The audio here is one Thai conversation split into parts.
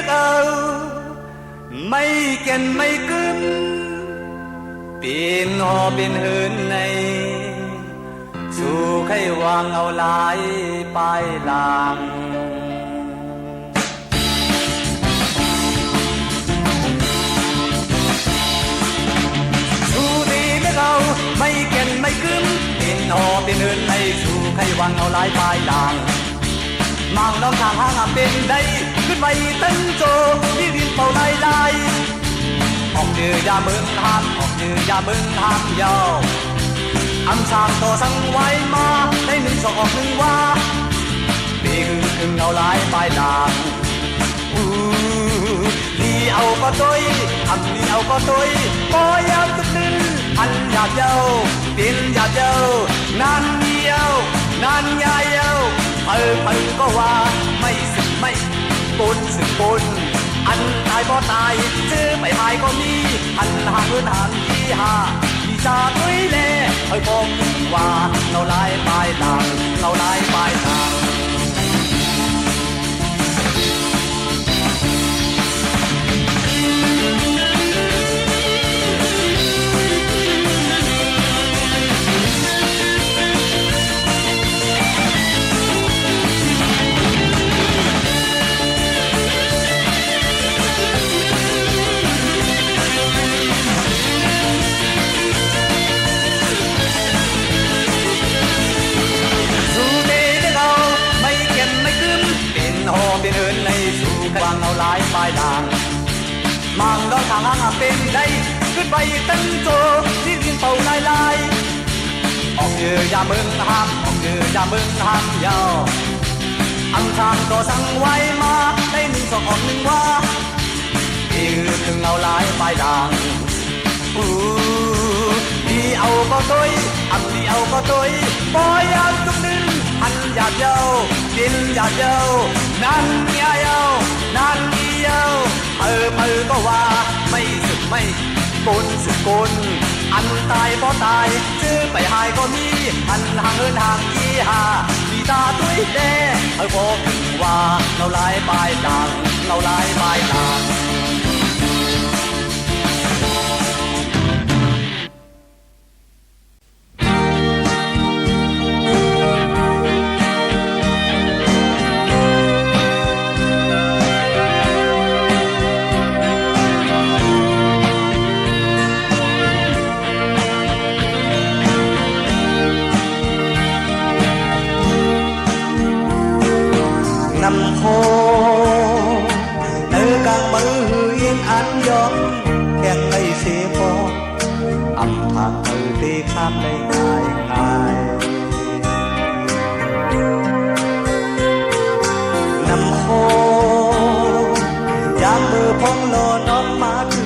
nước âu mây kiền mây cướm biển hò biển hơn này dù khay hoàng ao lái bay làng mây kiền mây cướm biển hò biển hơn này dù khay hoàng ao lái bay làng mang đón thang hang bên đâyขึ้นไปตั้งโจที่ดินเป่าลายลายออกเดือยาเมืองหามออกเดือยาเมืองหามยาวอันสามต่อสั่งไว้มาได้หนึ่งสองออกหนึ่งว่าปีคือเอาลายปลายด่างลีเอาก็ต้ยอันลีเอาก็ต้ยปอยาวตุกนึงอันอยากเย้าเป็นอยากเย้านานเดียวนานยายเย้าเพิ่ก็ว่าไม่สึกไม่ปนสึกปนอันตายก็ตายซื้อไปหายก็มีอันห่างเงินห่างที่หาที่จะตุ้ยเล่บอกว่าเราลายปลายด่างเราลายปลายด่างเอาลายปลายด่างมางดอนทางหางเป็นได้ขึ้นไปตั้งโจที่ดินเป่าลายลายออกเยือยาเมืองห้ามออกเยือยาเมืองห้ามยาวอันทางก็สั่งไว้มาได้หนึ่งสองออกหนึ่งว่าที่ถึงเอาลายปลายด่างดีเอาก็ต้ยอันดีเอาก็ต้ยปอยยาวทุกนึงอันอยากเย้ากินอยากเย้านั่นยาเย้านานเดียวก็ว่าไม่สึกไม่ปนสึกปนอันตายเพราะตายซื้อไปหายก็มีอันห่างเอินห่างยี่ห้ามีตาตุ้ยแด่บอกว่าเราลายปลายด่างเราลายปลายด่างnằm khô nơi càng mơ yên an gió khen ngày xế phó âm thang từ tê khám lấy ngài ngài nằm khô giá mơ phong lò nón má cứ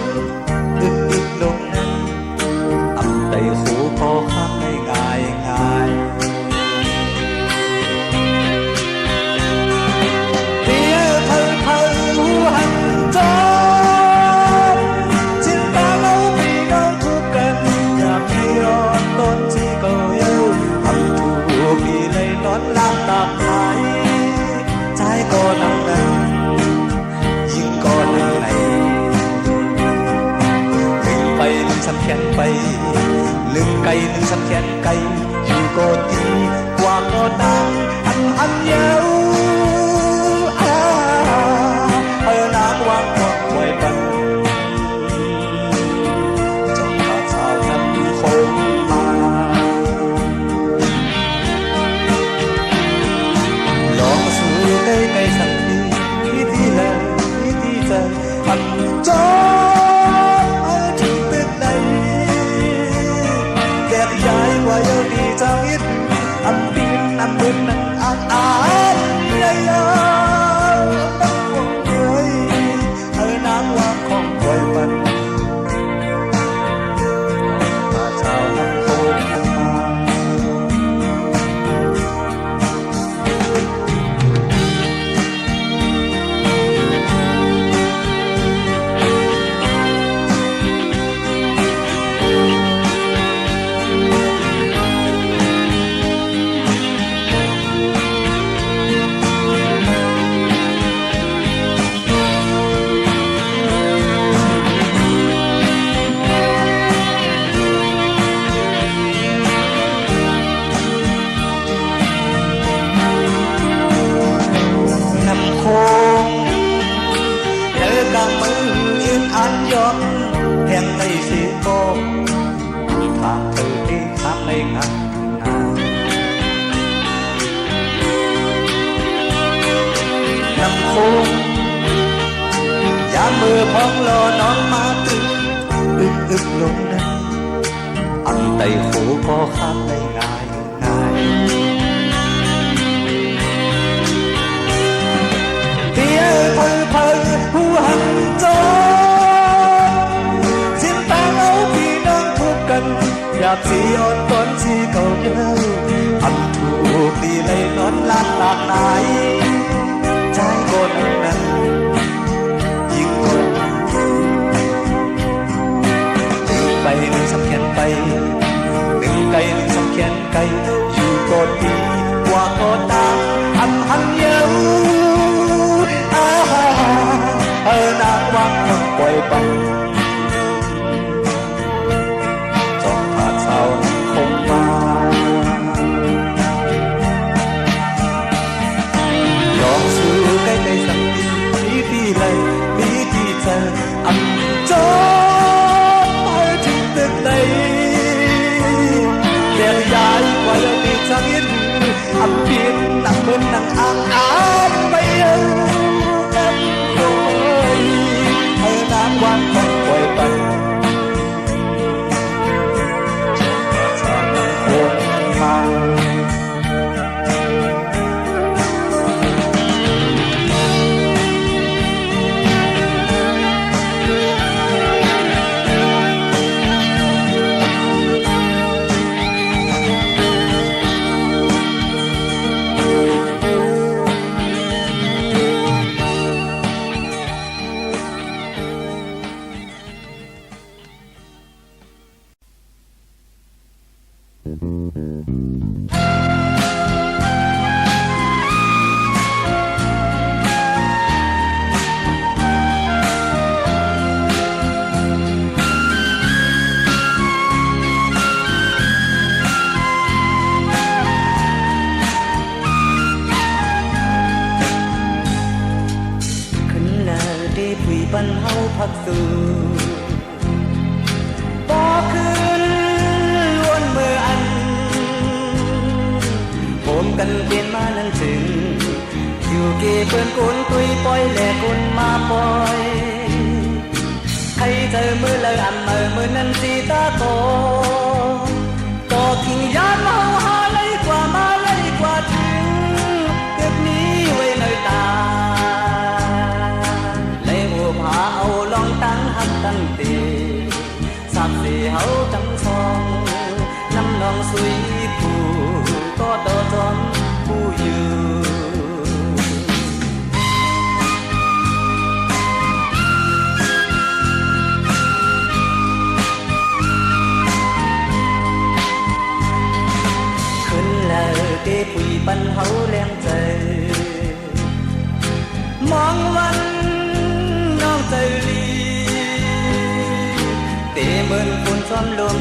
đứt đứt lông âm đầy khổ khó khám lấy ngài ngàiไปลึกไกลลึกสักแค่ไกลอยู่ก็ดีกว่าก็ดังอันเยาวนางวางหมดไว้บันจงมาชาวนั้นคงมาลองสู้ได้ในสักทีที่เลยที่ใจอันจอย้ายกว่าเยอะดี ลางมือยืนอันยอมแห่งในสีโบทางเธอที่ข้ามในงานน้ำโคงยามมือพองรอน้องมาตึกอึกลงนั้นอันไตโขก็ข้ามในง่ายเพียเพอผู้หันโจสิ้นแปลงเอาพี่น้องทุกกันอยากสีอ่อนต้นสีเก่าเยอะอันถูกดีเลยนอนลานหลากไหนใจคนนั้นยิ่งกว่าไปหนึ่งสำเขียนไปหนึ่งไก่หนึ่งสำเขียนไก่อยู่ก็ดีกว่าก็ตามหันเยอะนางวางคนปล่อยไปจอมผาเศร้าคงมาลองสู้ใกล้ๆสักทีที่เลยดีที่เธออันจบไปถึงตึกใดเดี๋ยวยายกว่าจะมีสักนิดอันเพียงนั่งเหมือนนั่งอ่านไปน้ำวันต้องปล่อยไปจนกระทั่งน้ำโขงมาปันเฮาพักสู่บ่คืนล้วนเมื่ออันผมกันเปลี่ยนมานั้นถึงอยู่เกเปิ้นกุนตุยปล่อยแหลกุนมาปล่อยใครเจอมือเลยอันมือนั้นสีตาโตก็ทิ้งยานเมาหาเลยกว่ามาเลยกว่าถึงเก็บนี้ไว้ในตาเอาลองตั้งหักตั้งตีสักสีเฮาจังซองน้ำนองสุยผู้ก็ต่อจอมผู้อยู่ขึ้นแล้วเก็บปุยปันเฮาแรงใจมองวันใจลีเตะเหมือนฝุ่นจอมลม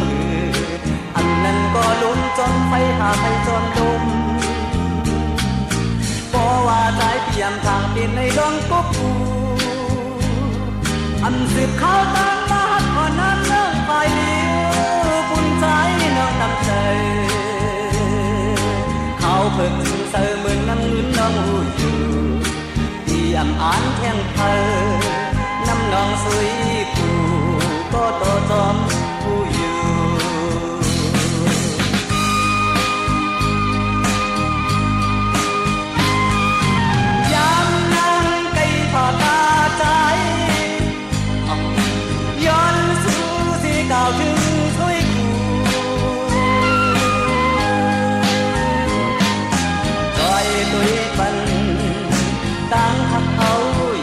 อันนั้นก็ล้มจอมไฟหาไฟจอมลมเพราะว่าใจเปี่ยมทางเป็นในดงกุ๊กกูอันสืบข้าวตั้งมาหักก่อนนั้นเรื่องไปเดียวปุ่นใจน้องนำใจเขาเพิ่งถึงเสือเหมือนน้ำเงินน้องหูอยู่ที่อ่ำอ่านแข่งเธอน้ำนองสุยผู้ก็ต่อจอมผู้อยู่ยามนั่งไก่ทอดตาใจย้อนสู่ที่เก่าถึงสุยผู้จอยตุยปันตั้งหักเขา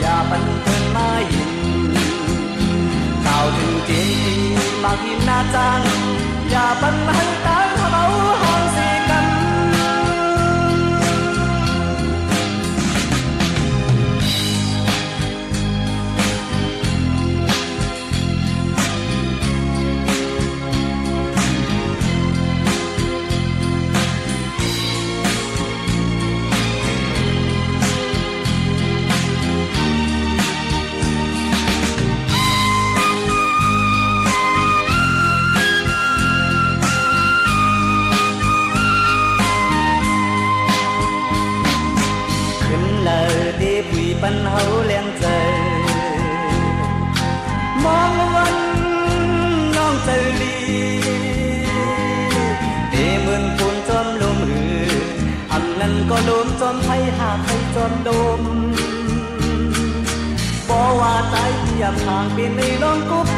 อย่าปันถึงเจนทีมาหินหน้าจังอย่าปันหันตาเขาห้องสีกัน ก็โดนจนให้หากให้จนโดมบอกว่าใจเทียมทางเป็นในลองกุ๊บ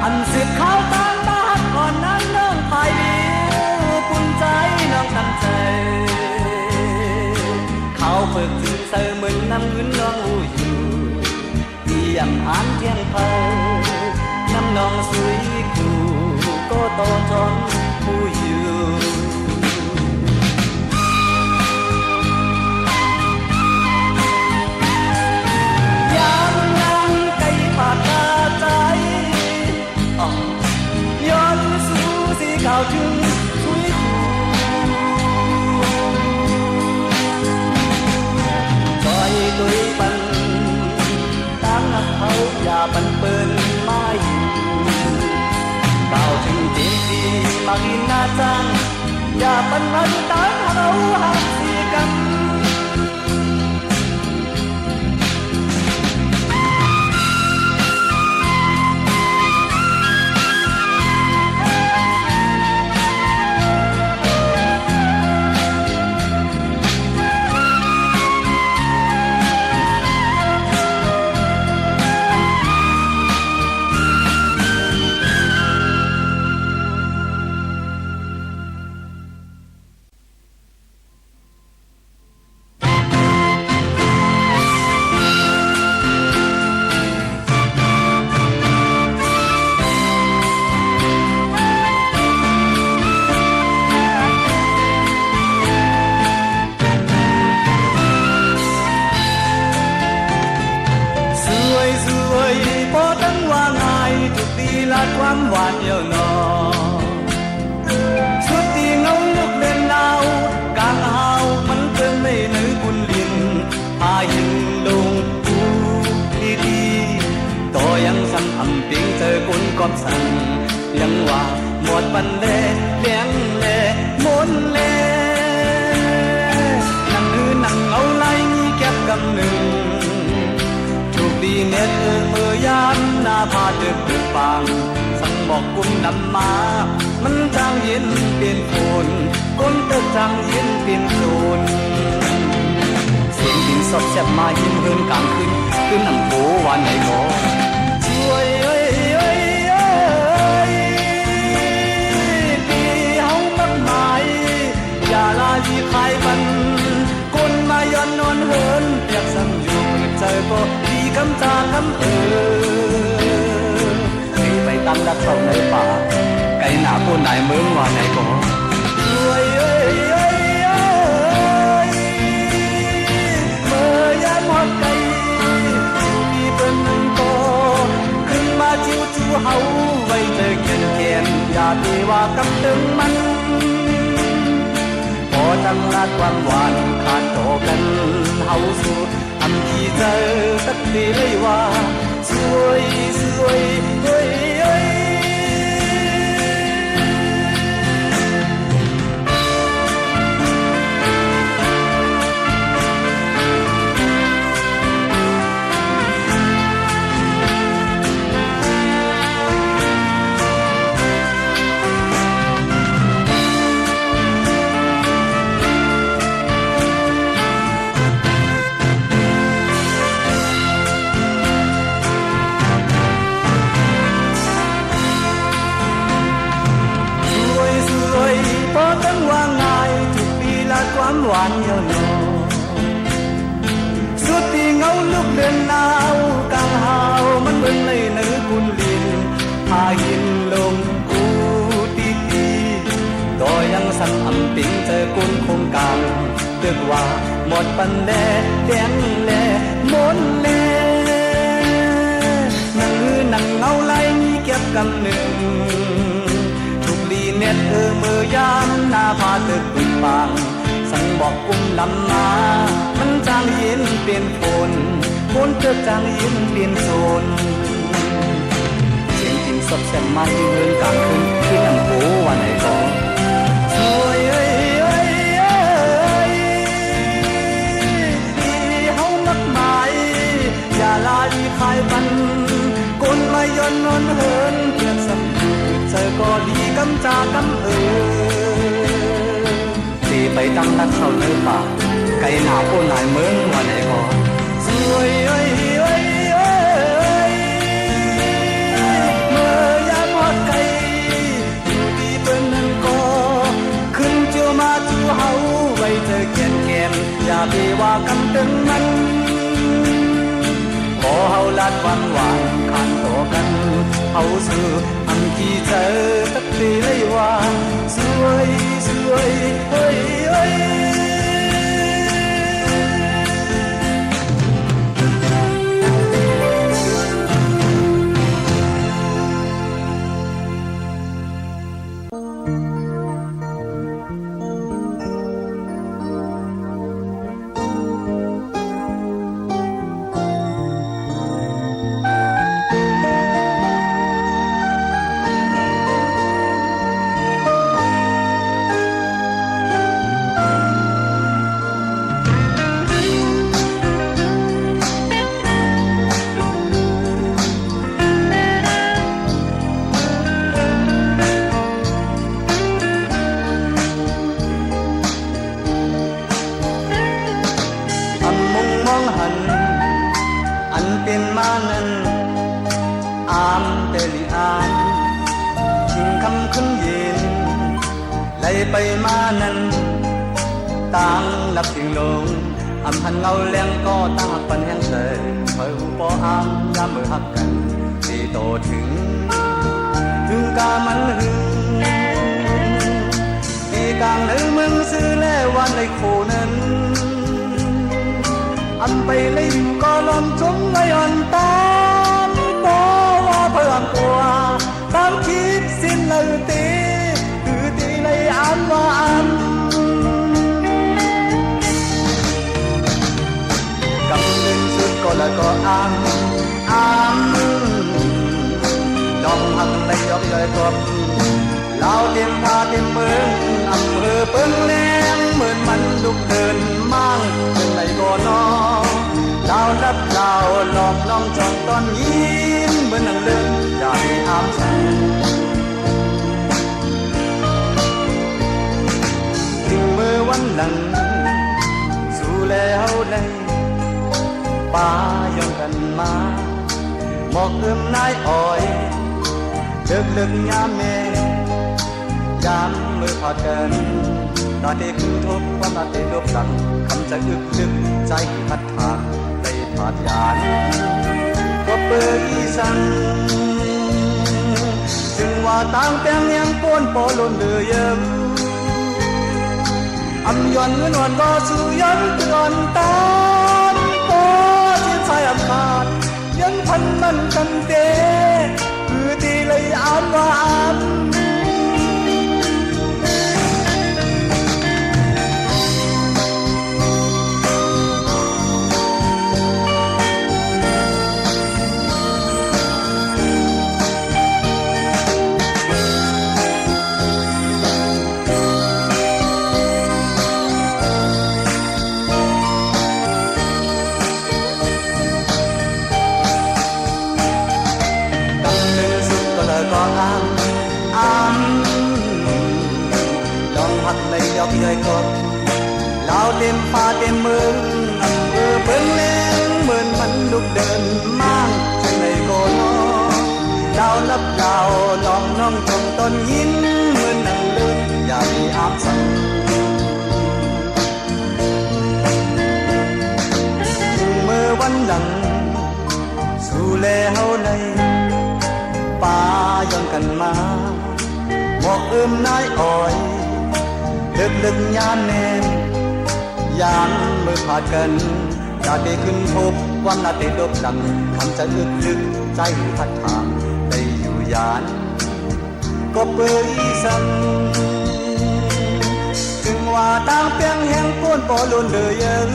อันสิบข้าวตานบ้านก่อนนั้นน้องภายเดียวปุ่นใจน้องตั้งใจเขาเพิกถึงเธอเหมือนน้ำเงินน้องอูอยู่เยี่ยมอ่านเที่ยงเพอน้ำน้องสวยคู่ก็โตจนผู้อยู่cao trưng suối trôi tôi bắn tán hậu và bắn bơn mai cao trưng trên đi mà in na trang và bắn bắn tán hậu hạt gì cắmความหวานเดียวนอสุดที่เงาลุกเด่นดาวกลางหาวมันเกินไม่หนือบุญลินพายินลงปูดีๆต่อยังซ้ำอำเพียงเจอคนกอบสั่งยังว่าหมดปันเล่เลี้ยงเล่มนเล่นั่งหือนั่งเอาไหลแก็บกำหนึ่งถูกดีเน็ตมือยามหน้าพาเดือดตึกปางบอกกุมนำมามันจางเย็นเปลี่ยนโคนคนเติบจางเย็นเปลี่ยนโซนเสียงดินสดแซ่บมาหินเฮินกลางคืนคืนน้ำโขวันไหนขอช่วยปีเฮามักหมายอย่าลาลีคายบันคนมาย้อนนอนเฮินเปียกสั่งอยู่เปิดใจก็ดีคำจาคำตามดักเขาในป่าไก่หนาปูนไหนเมืองว่าไหนก็ช่วยเมื่อยามหอดไก่มีเป็นโตขึ้นมาจิ้วจูเฮาไว้เจอเกียนเกียนอย่าตีว่ากำตึงมันพอตั้งลาดความหวานขาดโตกันเฮาสู้อำที่เจอสักทีเลยว่าช่วยความหวานเยียวนอสุดที่เงาลุกเดินหนาวกลางหาวมันเป็นในเนื้อกุนลินพาหินลงกูดีต่อยังสั่งอำปิงเจอกุนคงกลางตึกว่าหมดปันแล่เลี้ยงแล่มนแล่นั่งเงาไหลเก็บกำหนึ่งทุกลีเน็ตมือยามหน้าพาตึกปิดปางสั่งบอกกุมลำมามันจางเย็นเปลี่ยนโคนเกิดจางเย็นเปลี่ยนโซนเสียงกินสดแซ่บมาที่เมืองกลางคืนที่น้ำโขวันไหนก็ช่วยที่เฮามักหมายอย่าลาลีคายบันคนมาย้อนนอนเฮินเพียงสัมผัสเจอก็ดีกำจากำ ไปตั้งรักเข้าเนื้อป่าไก่หนาโคนนายเมืองวันไหนก็สวยเอ้ยเอ้ยเอ้ยเมื่อยามฮอดไก่อยู่ดีเปิ้นนั้นก็ขึ้นเจียวมาจูเฮาไว้เธอแก่นแก่นอย่าไปว่ากันตึงมันขอเฮาลาดวันหวานข้างต่อกันเฮาซื้ออันที่เธอตักตีเลยว่าสวยสวยเฮ้ยเฮ้ยเป็นมานั้นอามเตลิอามชิงคำขึ้นเย็นไหลไปมานั้นต่างนับสิ่งลงอำพันเงาแรงก็ตั้งหักปันแห้งเลยคอยหูปออามยามมือหักกันตีโตถึงกามันหึงตีกลางในเมืองซื้อแล้ววันในโคนั้นอันไปเลยอยู่ก็ลมจงไว้อ่อนตามบอกว่าเพื่อนกลัวตามคิดสิ้นเลยตีคือตีเลยอ่านว่าอ่านกำเนิดสุดก็แล้วก็อ่านดองหักในยอกย่อยกบลาวเต็มพาเต็มเมืองอำเภอเปิ้งแรงเหมือนมันลุกเดินมั่งเป็นไรก็น้องดาวรับดาวหลอกน้องจองตอนยิ้มเหมือนนังเลิกอย่าให้อามฉันถึงเมื่อวันนั้นสู่แล้วเลยป่าย้อนกันมาหมอกเอื้อมนายอ้อยเลิกยามแม่ยามมือพอดกันตาเด็กทุกความตาเด็กลบหลังคำจะอึกลึกใจพัดทางได้ผาดยานก็เปิดอีสันจึงว่าต่างแปลงยังป้วนปอล้นเดือเยิมอำย้อนเงินวันก็สู่ย้อนเตือนตอนก็ที่ใจอำขาดยังพันมันกันเตคือตีเลยอ่านว่าอ่านยอกย่อยกบลาวเต็มป่าเต็มเมืองอำเภอเบิ่งแลงเหมือนมันลุกเดินมั่งจังไหนก็น้อดาวนับดาวลองน้องจงต้นยินเหมือนนังเลิกอย่ามีอาบสั่งเมื่อวันหลังสู่แล้วในป่าย้อนกันมาหมอกเอื้อมนายอ้อยลึกยามแนมยามมือผาดกันจะได้ขึ้นพบความนาติดลบหลังคำจะอึกลึกใจพัดทางได้อยู่ยานก็เปื่อยซ้ำถึงว่าต่างเปียงแห่งป้วนปอล้นเลยยัง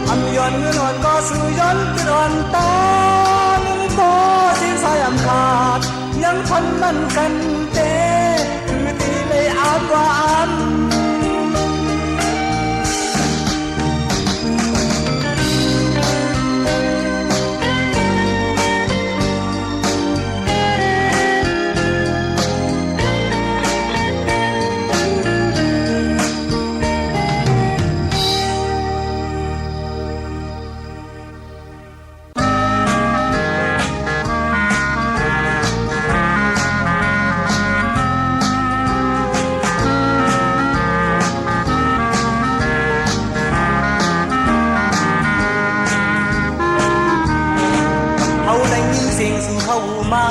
อำย้อนเงินอ่อนก็สู่ย้อนตรอนตอนก็สิ้นสายอำขาดยังพันมันกันเตอ่านว่าอ่าน เข้ามา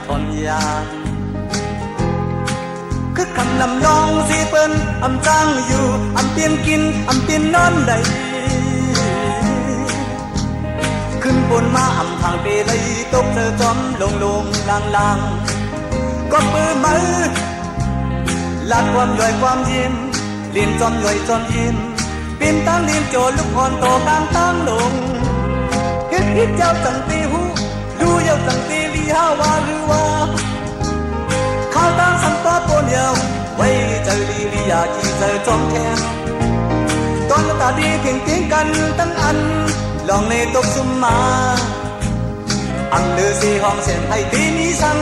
ทอนยาคือคำลำลองสิเปิ้นอำจ้างอยู่อำเปลี่ยนกินอำเปลี่ยนนอนได้ขึ้นบนมาอำทางเปเลยตกเธอจอมลงลางก็ปื้อมือลาดความย่อยความยิ้มเลียนจอมย่อยจอมยิ้มเป็นตั้งเลียนโจลูกอ่อนโตกลางตั้งลงเฮ็ดเจ้าจังตีหูรู้เย้าจังตีลีฮาวาหรือว่าข้าวตั้งสันต่อปนเยาวไว้เจอลีอยากที่เจอจอมแทงตอนตาดีเก่งเก่งกันตั้งอันลองในตกซุ่มมาอันเลือสีห้องเส้นให้ตีนี้สั่ง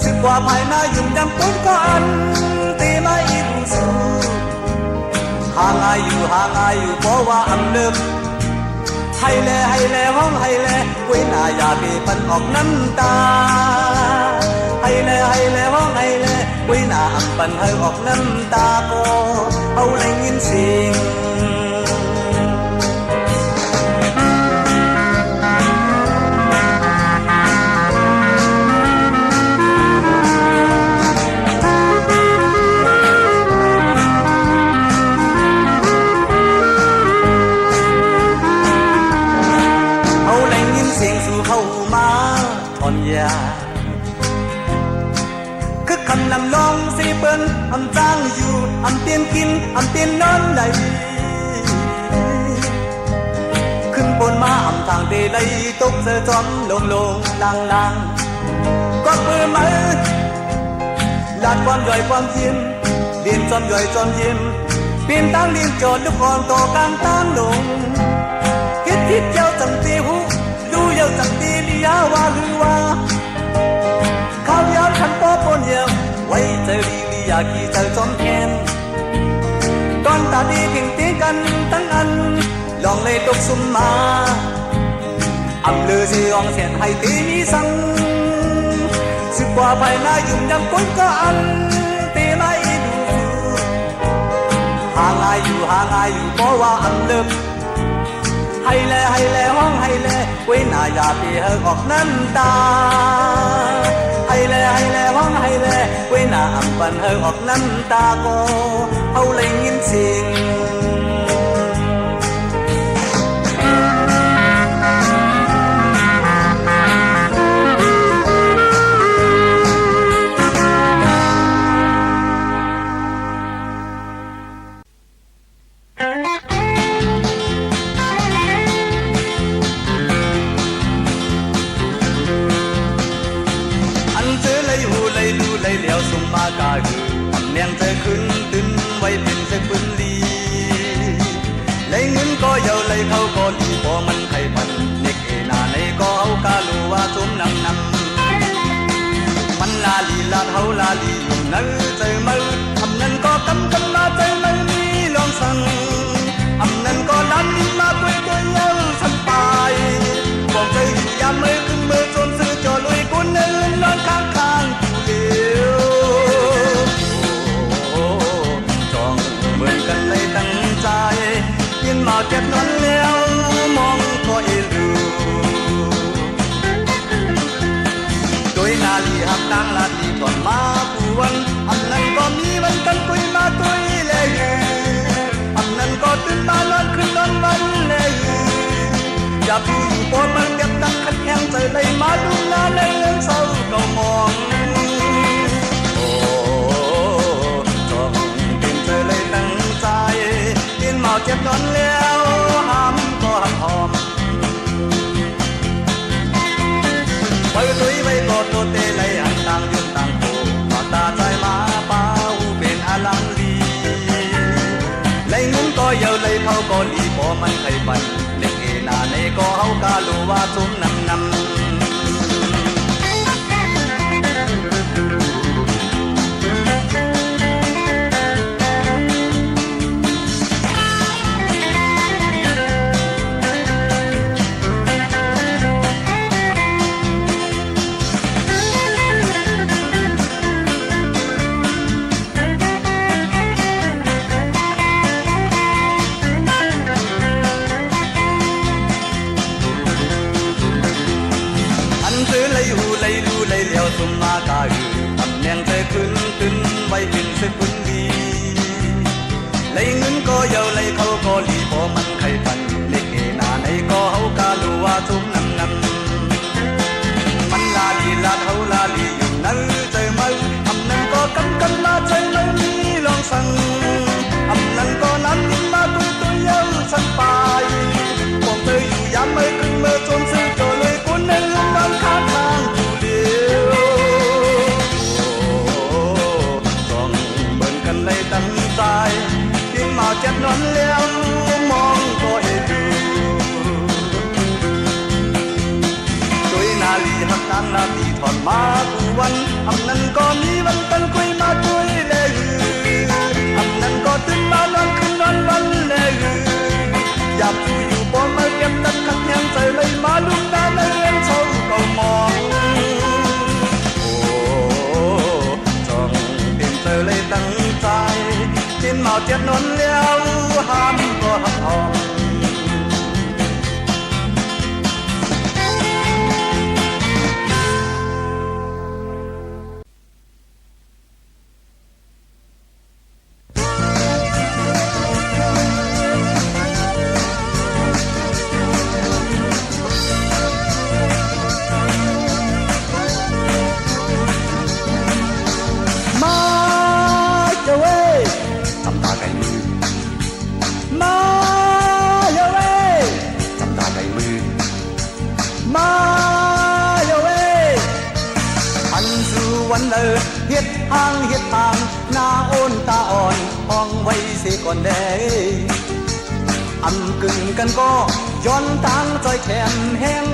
สึกว่าภายในยุ่งยำต้นก็อันตีมาอีกสู้ห่างอาอยู่เพราะว่าอันเลิกให้แลห้องให้แลไว้หน้าอย่าเปปันออกน้ำตาให้แลห้องให้แลไว้หน้าอันปันให้ออกน้ำตาก็เอาแรงยินเสียงคือคำนำลองสิเปิ้นอำจ้างอยู่อำเตียนกินอำเตียนนอนได้ขึ้นบนมาอำทางเดลัยตกเสือจอมลงลางก็ปื้อมือลาดความย่อยความยิ้มเลียนจอมย่อยจอมยิ้มเปลี่ยนตั้งเลียนโจทย์ลูกอ่อนโตกลางตั้งลงคิดเจ้าจังตีหูรู้เย้าจังตีลียาว่าหรือว่าข้าวยอดขันโตปนเยี่ยมไว้เจอลีอยากขี่เจอจอมแขนตอนตาดีเก่งตีกันตั้งอันลองเลยตกซุ่มมาอำเลือสิอองเสียนให้ตีนี้สั่งสึกว่าภายในยุ่งยำก้นก็อันตีมาอีดูห่างอายอยู่เพราะว่าอันเลิกให้แลห้องให้แลไว้หน้าอย่าเปเฮออกน้ำตาให้แลห้องให้แลไว้หน้าอับปันเฮอออกน้ำตาก็เอาเลยยินเสียงเหลียวสุมมากาคือทำเนียงเธอขึ้นตึนไว้เป็นเธอปืนลีเลยเงินก็เยาเลยเขาก็ดีพอมันไข่พันเด็กเอนาในก็เอากาลูว่าจุ่มนำมันลาลีลาเฮาลาลีอยู่นั่นใจมือทำนั้นก็กำมาใจมือมีลองสั่งทำนั้นก็ดันมาคุยตัวเยาสันไปบอกใจยามมือขึ้นมือจนซื้อจอลุยกุนเนินนอนข้างมาเก็บนอนแล้วมองก็เอลูโดยนาลีหักดังลาดีก่อนมาผู้วันอันนั้นก็มีวันกันคุยมาตุยเลยอันนั้นก็ตื่นมานอนขึ้นนอนวันเลยอย่าพูดพอมันเก็บดังขัดแข้งใจเลยมาดูหน้าเลยเรื่องเศร้าก็มองโอ้จ้องเป็นเธอเลยตั้งใจกินมาเก็บนอนแล้วห้ามก็ห้ามหอมไว้ลุยไว้กอดโตเตเลยหันต่างยืนต่างโผล่ตาใจมาเป้าเป็นอาลังลีเลยงุ้มก็เยาเลยเขาก็ลีพอมันไข่ปันเล็กเอนาในก็เฮากาลูว่าจุ่มนำ สุมมากาทำแนงใจขึ้นไว้เป็นสึกคุณดีlấy ngân có dầu lấy khâu có lì bỏ măng khay phần lấy kề nà này có hậu ca lùa chung năm măng la thâu la lì dùng nấu chơi mơ âm nâng có cắm la chơi mơ mi lòng sân âm nâng có nắn ma tôi yêu sân bài còn tôi dù dám mơ cưng mơ trốn sư cho lời cuốn nên luôn đang khát hàng dù điều còn bên cần lấy tăng tay màu chất non leo mong có hệ đủ tôi na li hắc tăng na bị thọn ma tu văn âm năn có mi văn tân quay ma tôi lệ âm năn có tin ma non khinh non văn lệ giảm chui dù bỏ mơ kem đất khắc nhang trời lấy ma lúc ta lấy em sâu cầu mong chọn tìm trời lấy tăng trai trên màu chất non leo ham có hấp hòm hiết hang na ôn taอ่อนห้องไว้เสียก่อนแด่อำกึ่งกันก็ย้อนทางใจแข็งแห้ง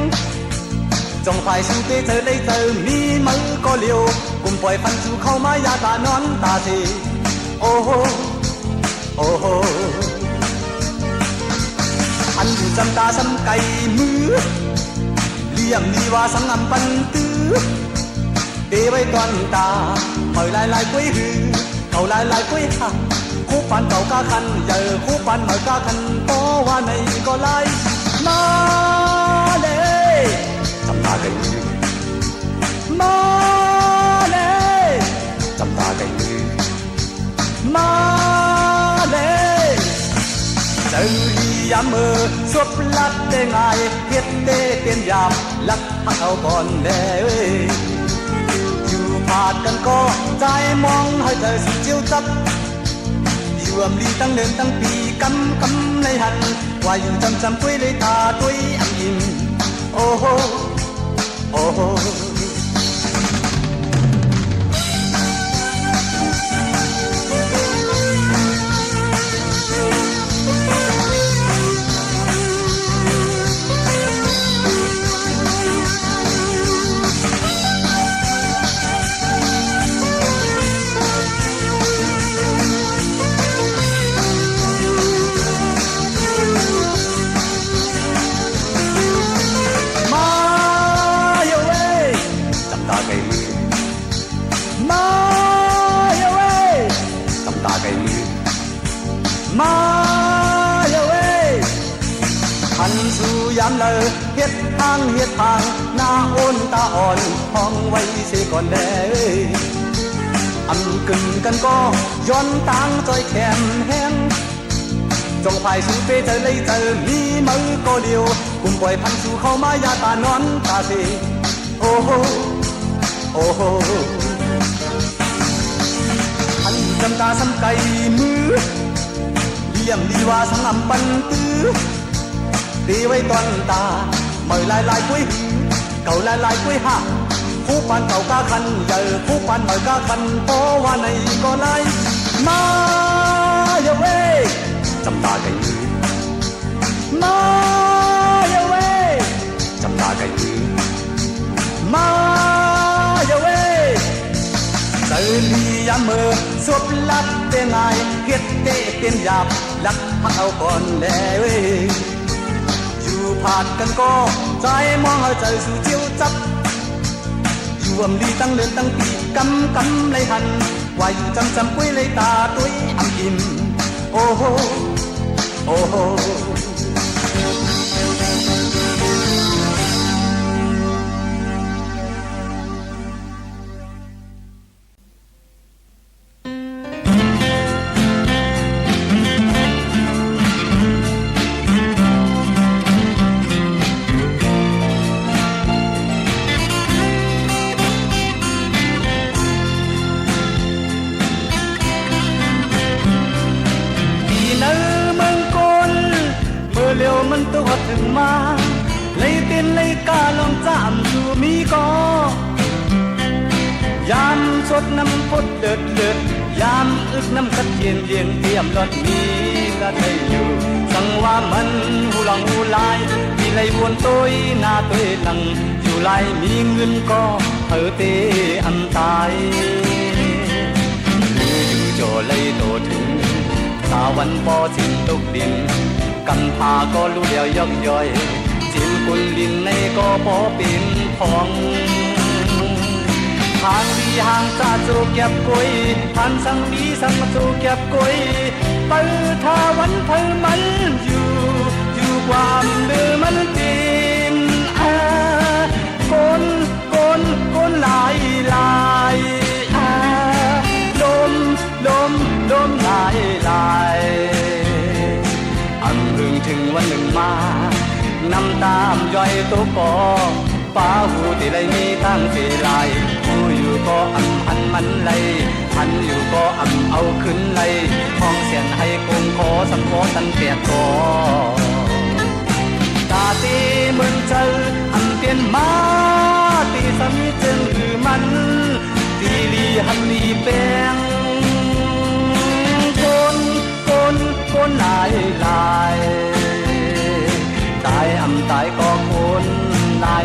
จงฝ่ายสู้ไปเจอได้เจอมีมือก็เลี้ยวกุมปล่อยพันสู่เข้ามายาตานอนตาสีโอ้โหโอ้โหอันอยู่จำตาซ้ำไก่มือเลี่ยมดีว่าสังอำปันตื้อđi với toàn ta mời lại quý hư cầu lại quý hà khúc pan cầu ca khăn giờ khúc pan mời ca khăn có hoa này có lại ma lệ chăm ta cây ma lệ chăm ta cây ma lệ giờ đi dám mơ suốt lát đê ngài thiết đê tiền giảm lắc hao còn đêผาดกันก็ใจมองให้เธอสิเจียวจับอยู่อำลีตั้งเดินตั้งปีกำในหันว่าอยู่จำกุ้ยเลยตาตุ้ยอันยิ้มโอ้โหโอ้โหยามเลยเฮ็ดทางหน้าโอนตาอ่อนห้องไว้เสียก่อนแด่อำกึ่งกันก็ย้อนตางจอยแขนแห้งจงภายสู่ไปเจอเลยเจอมีมือก็เดียวกุมปล่อยพันสู่เข้ามายาตานอนตาสีโอ้โหโอ้โหพันจำตาซ้ำไก่มือเลี่ยมดีว่าสังอำปันตื้อđi với toàn ta mời lại quý cầu lại quý hạ khúc pan cầu ca khăn giờ khúc pan mời ca khăn có hoa này có lại ma yêu ơi chăm ta cây ma yêu ơi chăm ta cây ma yêu ơi đời đi dám mơ suốt lát tên ngài thiết tệ tiền giáp lắc hao còn lẻ ơiผาดกันก็ใจมองให้ใจสู่เจียวจับอยู่อำลีตั้งเดินตั้งปีกำเลยหันว่าอยู่จำกุ้ยเลยตาตุ้ยอำอิ่มโอ้โหโอ้โห มาlấy tiền lấy cả lòng chạm dù mi cóยามสดน้ำพดเดือดเดือดยามอึกน้ำกัดเย็นเย็นเตรียมรถมีก็ได้อยู่สังว่ามันหูหลังหูลายมีไหลวนตัวหน้าตัวหลังอยู่ไหลมีเงินก็เธอเตอันตายอยู่จ่อเลยโตถึงสาวันปอสิ้นตกดินกำพาก็รู้เดียวยกย่อยจิ้มกุลลินในก็พอเป็นทองทางดีห่างจะจูเก็บกุยทันสังดีสังจูเก็บกุยไปทาวันเธอมันอยู่ความเดือมันดินคนหลายลมหลายอันเรื่องถึงวันหนึ่งมาน้ำตามย่อยตุกปอฟ้าหูที่ไรมีทั้งสีลายผู้อยู่ก็หันมันไหลหันอยู่ก็เอาขึ้นไหลห้องเสียนให้คงขอสังขอสันเปียกกอตาตีเหมือนเจอเปลี่ยนมาตีสามีจึงคือมันตีลีหันลีแปงคนหลายตายตายก็คนหลาย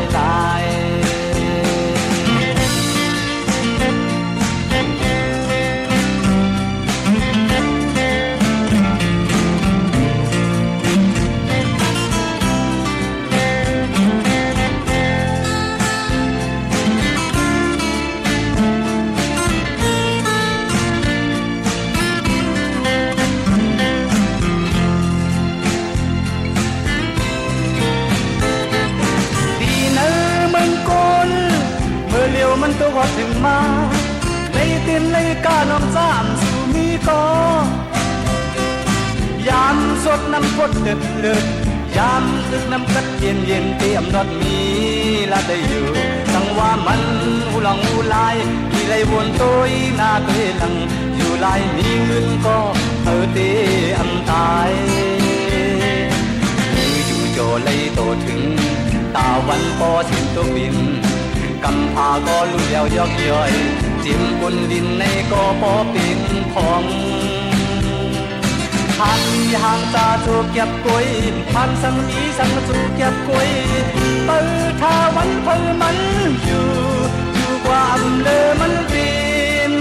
มันตัววัดถึงมาในตีนในกาน้ำจามสู่มีก็ยามสดน้ำพดเดือดเดือดยามตึกน้ำกัดเย็นเย็นเตรียมรถมีละได้อยู่สังว่ามันหูหลังหูลายมีไหลวนตัวหน้าตัวหลังอยู่ลายมีเงินก็เธอเตตายอยู่โจเลยโตถึงตาวันปอสิ้นตัวบินกำพาก็ลุ่ยยกย่อยจิ้มกุนดินในก็พอเป็นของทันห่างตาถูกเก็บกุยทันสังมีสังถูกเก็บกุยเปิดทาวันเพิ่มันอยู่ความเลอมันดิน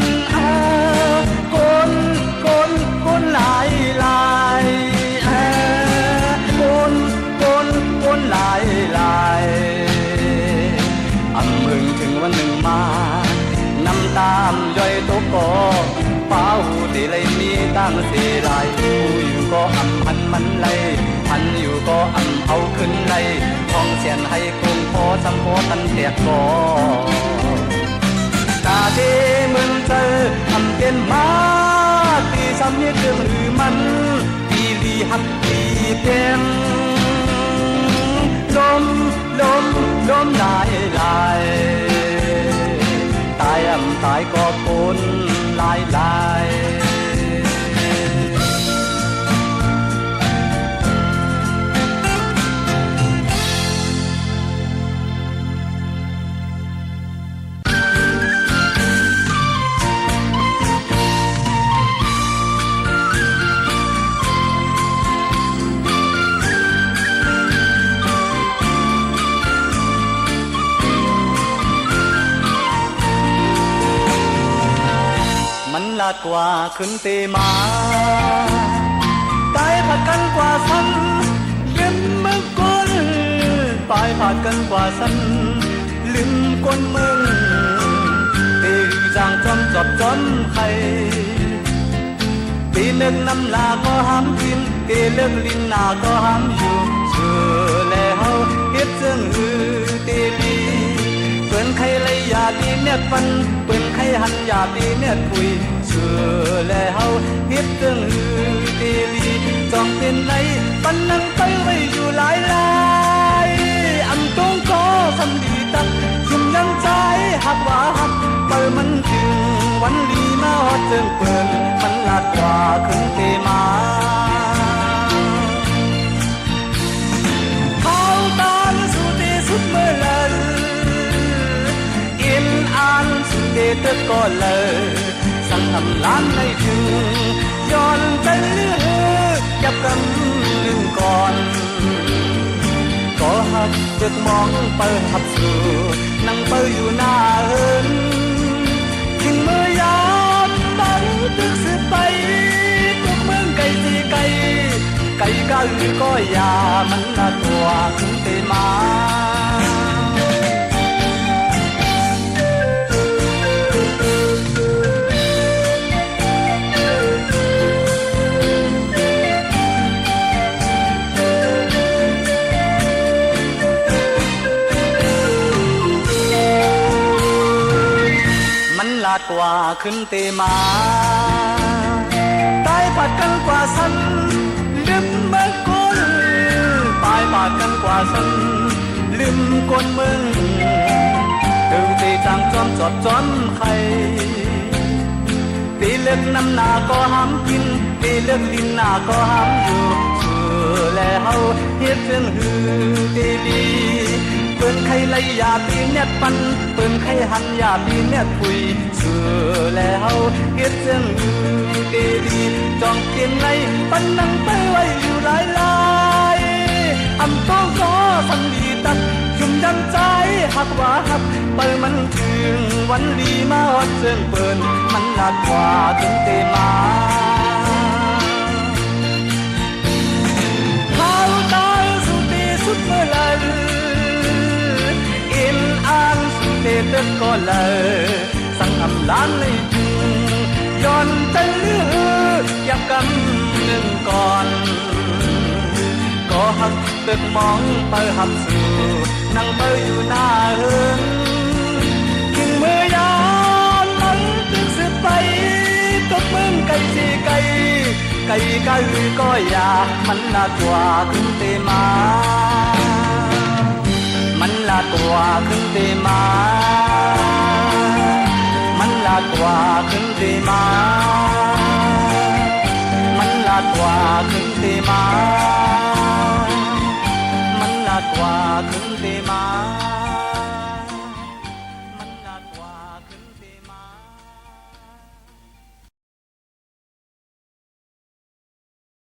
คนหลายคนหลายมึงถึงวันหนึ่งมาน้ำตามย่อยตกกอเป้าที่ไรมีตั้งสีไรผู้อยู่ก็หันมันไหลหันอยู่ก็เอาขึ้นไหลห้องเสียนให้คงพอสัมโพทันเตียกกอตาเทมึงเจอเปลี่ยนมาตีซ้ำเนี่ยเรื่องหรือมันตีลีหักตีเพียงลมหลายตายตายก็คนหลายลาดกว่าขึ้นเตมาตายผัดกันกว่าสันเย็นเมื่อก้นตายผัดกันกว่าสันลืมก้นมึงเตลือจางจอมจอบจอมไข่ตีเลิกน้ำลาก็ห้ามกินตีเลิกลิ้นนาก็ห้ามอยู่เชื่อแล้วเฮ็ดเสื่องหือตีลีเปิ่นใครเลยอย่าตีเมียดฟันเปิ่นใครหันอย่าตีเมียดคุยเชื่อแล้วเฮ็ดเรื่องหือตีลีจองเป็นไรปันนั่งไปไว้อยู่หลายตรงก็ทำดีตักชุ่มยังใจหักว่าหักเปิดมันถึงวันลีมาฮอดเจิงเปิ่นมันลาดกว่าขึ้นเตมาเขา tức có lời sang thầm lán nay chừng giòn tay lứa chắp cánh lưng còn có hát được mong bờ hấp sửa nắng bờอยู่หน้าเอินถึงเมื่อยามตั้งตึกสืบไปทุกเมืองไกลที่ไกลไกลก็หรือก็อย่ามันละตัวถึงเตมาลาดกว่าขึ้นเตมาตายปาดกันกว่าสันลืมเมืองกนตายปาดกันกว่าสันลืมกนเมืองตื่นตีจังจอมจอดจอมไข่ตีเลือกน้ำหนาก็ห้ามกินตีเลือกดินหนาก็ห้ามอยู่เชื่อแล้วเฮ็ดเรื่องหือตีดีเปิ้นไข่ไหลยาปีเน็ตปันเปิ้นไข่หันยาปีเน็ตปุยเชื่อแล้วเฮ็ดเรื่องหือตีดีจองเกียนในปันนั่งไปไว้อยู่หลายหลายอำต้องก็สันดีตัดชุ่มยันใจหักว่าหักเปิ้นมันถึงวันดีมาฮอดเสื่องเปิ้นมันหนักกว่าถึงเตมาเขาตายสุดตีสุดเมื่อไหร่อินอ่านสุดเตตึกก็เลยสั่งทำล้านเลยจึงย้อนใจเลือยับกำหนึ่งก่อนก็หักตึกมองเปิดหับสู่นั่งเปิดอยู่หน้าเฮินกินมือยานนั่งตึกสืบไปตกเมืองไกลสิไกลไกลไกลก็อย่ามันลาดกว่าขึ้นเตมามันลาดกว่าขึ้นเตมามันลาดกว่าขึ้นเตมามันลาดกว่าขึ้นเตมา